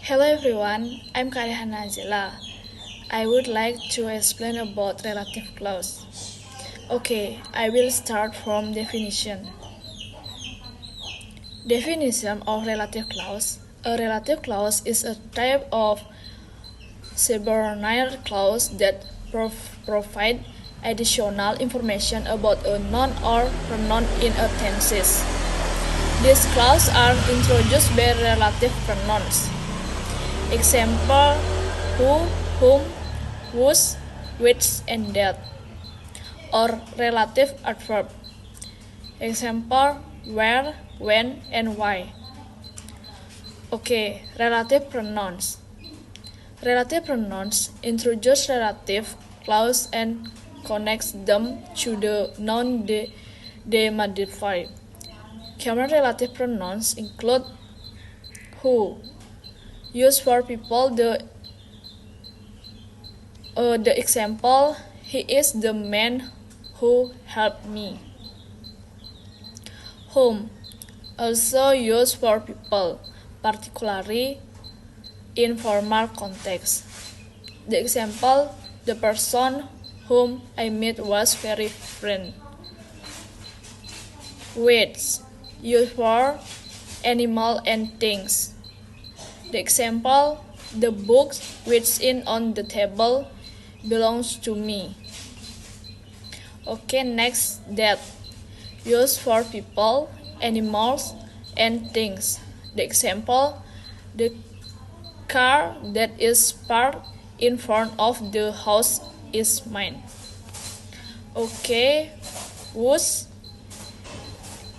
Hello everyone, I'm Karihan Nazila. I would like to explain about relative clause. Okay, I will start from definition. Definition of relative clause. A relative clause is a type of subordinate clause that provide additional information about a noun or pronoun in a tenses. These clauses are introduced by relative pronouns. Example: who, whom, whose, which, and that. Or relative adverb. Example: where, when, and why. Okay, relative pronouns. Relative pronouns introduce relative clause and connects them to the noun they modify. Common relative pronouns include who, used for people. The example: he is the man who helped me. Whom, also used for people, particularly in formal context. The example: the person whom I met was very friend. Which, used for animal and things. The example: the book which is on the table belongs to me. Okay, next, that, used for people, animals, and things. The example: the car that is parked in front of the house is mine. Okay, whose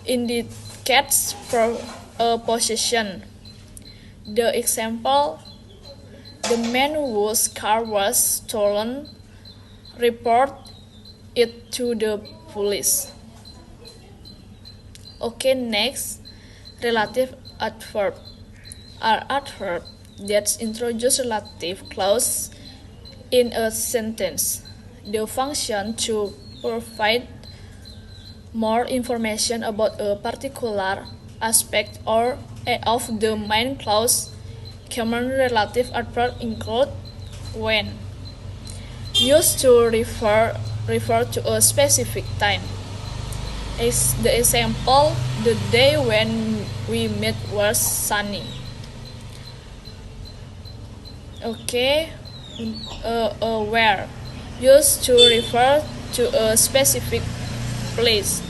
indicates a possession. The example: the man whose car was stolen report it to the police. Okay, next, relative adverb are adverb that introduce relative clause in a sentence. The function to provide more information about a particular aspect or of the main clause. Common relative adverb include when, used to refer to a specific time. The example: the day when we met was sunny. Okay, where, used to refer to a specific place.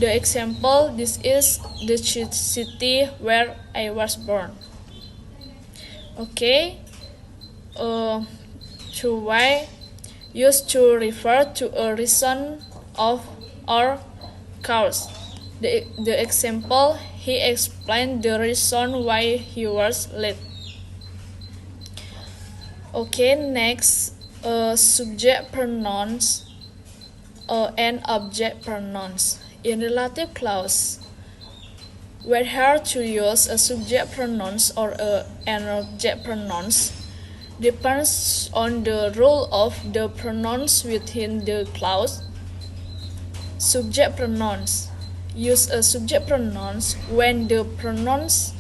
The example: this is the city where I was born. Okay, to why, used to refer to a reason of or cause. The example: he explained the reason why he was late. Okay, next, subject pronouns and object pronouns. In relative clause, whether to use a subject pronouns or an object pronouns depends on the role of the pronouns within the clause. Subject pronouns use a subject pronouns when the pronouns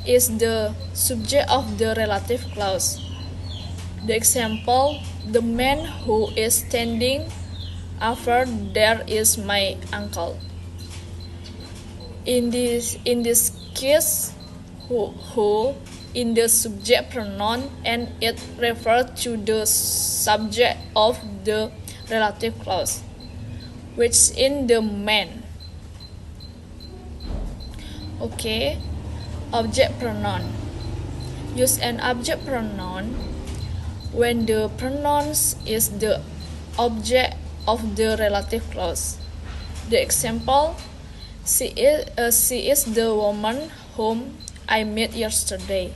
is the subject of the relative clause. The example: the man who is standing over there is my uncle. In this case, who in the subject pronoun and it refers to the subject of the relative clause, which in the man. Okay, object pronoun. Use an object pronoun when the pronoun is the object of the relative clause. The example: she is the woman whom I met yesterday.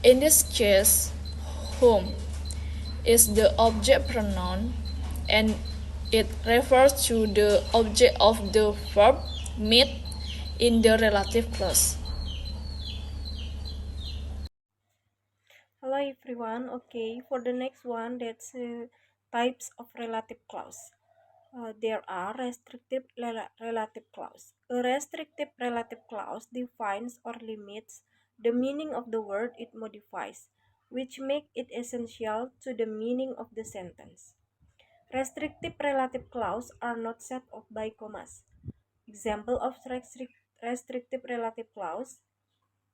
In this case, whom is the object pronoun and it refers to the object of the verb meet in the relative clause. Hello everyone. Okay, for the next one, that's types of relative clause. There are restrictive relative clause. A restrictive relative clause defines or limits the meaning of the word it modifies, which make it essential to the meaning of the sentence. Restrictive relative clause are not set off by commas. Example of restrictive relative clause: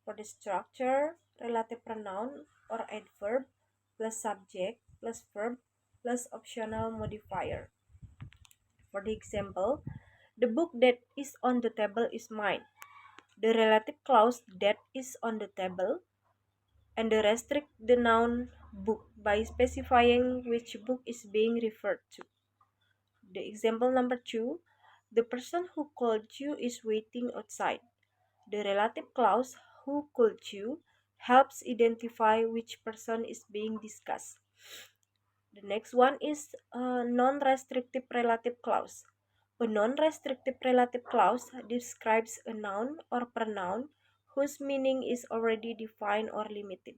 for the structure, relative pronoun or adverb plus subject plus verb plus optional modifier. For the example, the book that is on the table is mine. The relative clause that is on the table and the restrict the noun book by specifying which book is being referred to. The example number 2, the person who called you is waiting outside. The relative clause who called you helps identify which person is being discussed. The next one is a non-restrictive relative clause. A non-restrictive relative clause describes a noun or pronoun whose meaning is already defined or limited.